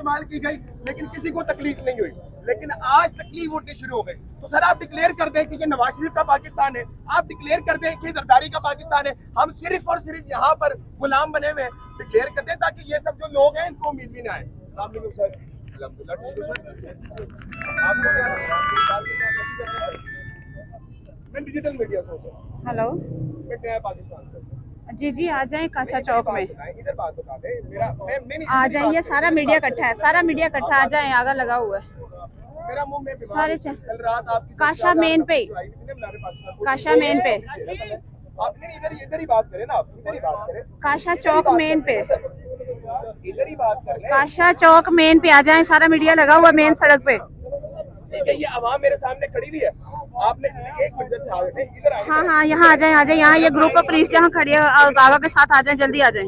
इस्तेमाल की गई लेकिन किसी को तकलीफ नहीं हुई, लेकिन आज तकलीफ उठनी शुरू हो गई। तो सर आप डिक्लेयर कर दें कि ये नवाज शरीफ का पाकिस्तान है, आप डिक्लेयर कर दें कि जरदारी का पाकिस्तान है, हम सिर्फ और सिर्फ यहाँ पर गुलाम बने हुए डिक्लेयर कर दें ताकि ये सब जो लोग हैं इनको उम्मीद भी ना आए। सर मैं डिजिटल मीडिया से हेलो पाकिस्तान से जी जी, आ जाए काछा चौक में, इधर बात बता दें मेरा आ जाइए। सारा मीडिया इकट्ठा है, सारा मीडिया इकट्ठा, आ जाए, आगा लगा हुआ है मेरा मुंह में सारे कल रात आपकी काशा मेन पे, काशा मेन पे, आपने इधर ही बात करें ना, आप इधर ही बात करें, काशा चौक मेन पे, इधर ही बात कर लें। काशा चौक मेन पे आ जाए, सारा मीडिया लगा हुआ मेन सड़क पे। ठीक है, ये आवाम मेरे सामने खड़ी हुई है, आपने एक मिनट से आ गए इधर आए। हाँ हाँ, यहाँ आ जाए, आ जाए, यहाँ ये ग्रुप ऑफ पुलिस यहाँ खड़ी है, गागा के साथ आ जाए, जल्दी आ जाए।